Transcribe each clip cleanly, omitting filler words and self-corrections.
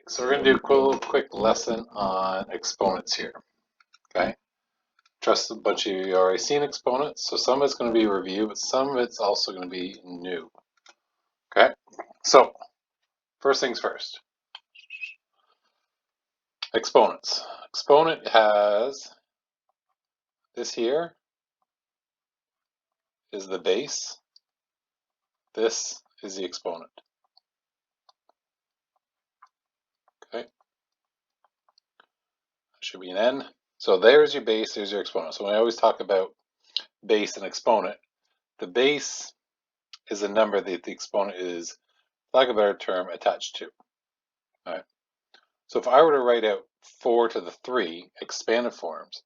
So we're going to do a quick lesson on exponents here, okay? Trust a bunch of you already seen exponents, so some of it's going to be review, but some of it's also going to be new, okay? So, first things first. Exponents. Exponent has this here is the base. This is the exponent, okay? Should be an n. So there's your base, there's your exponent. So when I always talk about base and exponent, the base is a number that the exponent is, for lack of a better term, attached to. All right. So if I were to write out 4 to the 3 expanded forms,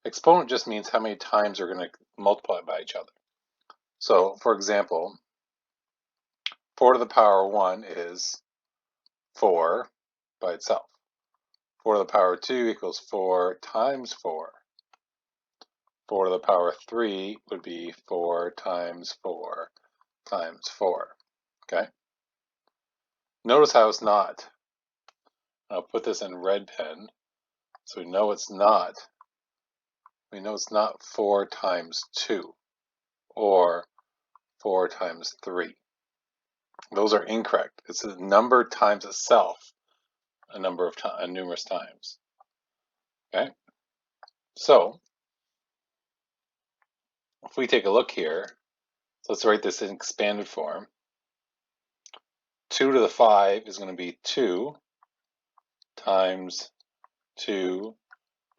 exponent just means how many times we're going to multiply by each other. So for example, 4 to the power 1 is 4 by itself. 4 to the power 2 equals 4 times 4. 4 to the power 3 would be 4 times 4 times 4. Okay? Notice how it's not. I'll put this in red pen so we know it's not. We know it's not 4 times 2 or 4 times 3. Those are incorrect. It's a number times itself a number of times, numerous times. Okay? So, if we take a look here, so let's write this in expanded form. 2 to the 5 is going to be 2 times 2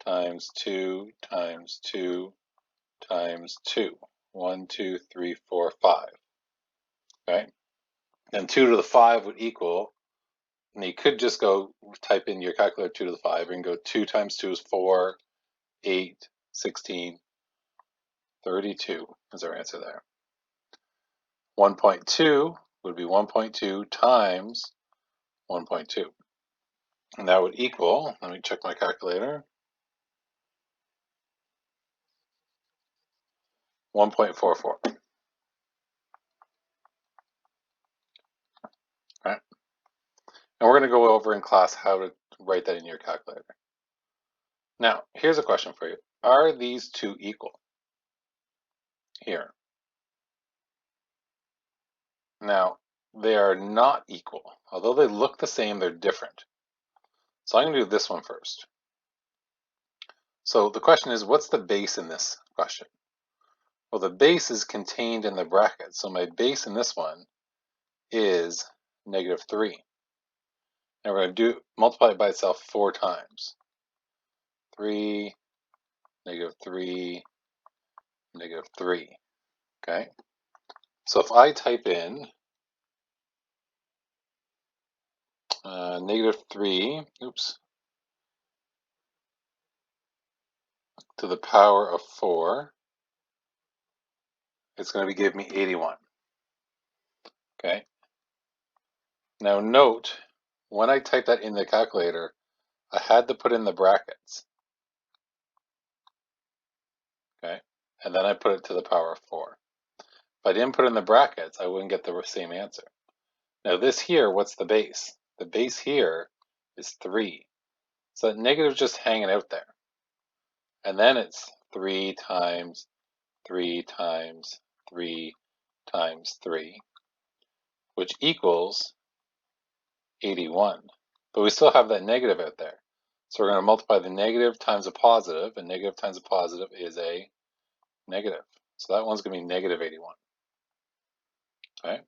times 2 times 2 times 2. 1, 2, 3, 4, 5. Okay? And 2 to the 5 would equal, and you could just go type in your calculator 2 to the 5 and go 2 times 2 is 4, 8, 16, 32 is our answer there. 1.2 would be 1.2 times 1.2. And that would equal, let me check my calculator, 1.44. Right? And we're going to go over in class how to write that in your calculator. Now, here's a question for you. Are these two equal? Here. Now, they are not equal. Although they look the same, they're different. So I'm going to do this one first. So the question is, what's the base in this question? Well, the base is contained in the bracket. So my base in this one is -3. And we're going to multiply it by itself 4 times. 3, -3, -3. Okay? So if I type in -3, to the power of 4, it's going to give me 81. Okay? Now note, when I type that in the calculator, I had to put in the brackets. Okay? And then I put it to the power of 4. If I didn't put in the brackets, I wouldn't get the same answer. Now this here, what's the base? The base here is 3. So that negative is just hanging out there. And then it's 3 times 3 times 3 times 3, which equals 81. But we still have that negative out there. So we're going to multiply the negative times a positive, and negative times a positive is a negative. So that one's going to be -81. Okay?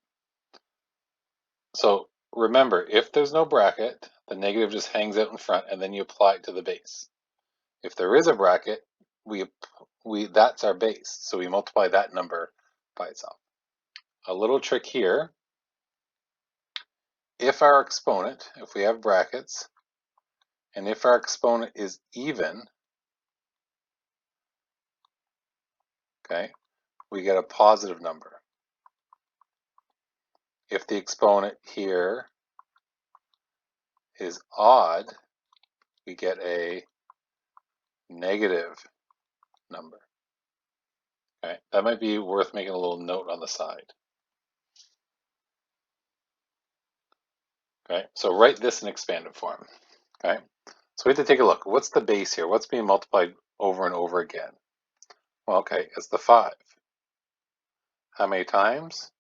So remember, if there's no bracket, the negative just hangs out in front, and then you apply it to the base. If there is a bracket, that's our base. So we multiply that number by itself. A little trick here. If our exponent, if we have brackets, and if our exponent is even, okay, we get a positive number. If the exponent here is odd, we get a negative number. Okay, that might be worth making a little note on the side. Okay, so write this in expanded form. Okay, so we have to take a look. What's the base here? What's being multiplied over and over again? Well, okay, it's the 5. How many times?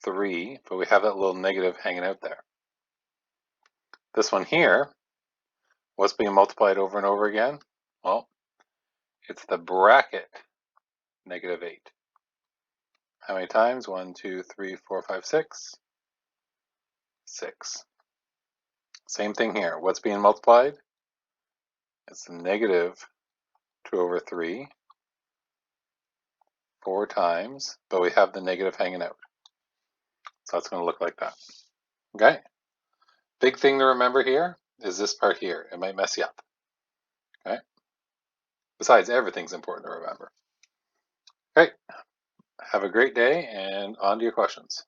3, but we have that little negative hanging out there. This one here, what's being multiplied over and over again? Well, it's the bracket -8. How many times? 1, 2, 3, 4, 5, 6. 6. Same thing here. What's being multiplied? It's the -2/3 4 times, but we have the negative hanging out. So that's going to look like that. Okay. Big thing to remember here is this part here. It might mess you up. Okay. Besides, everything's important to remember. Okay. Have a great day and on to your questions.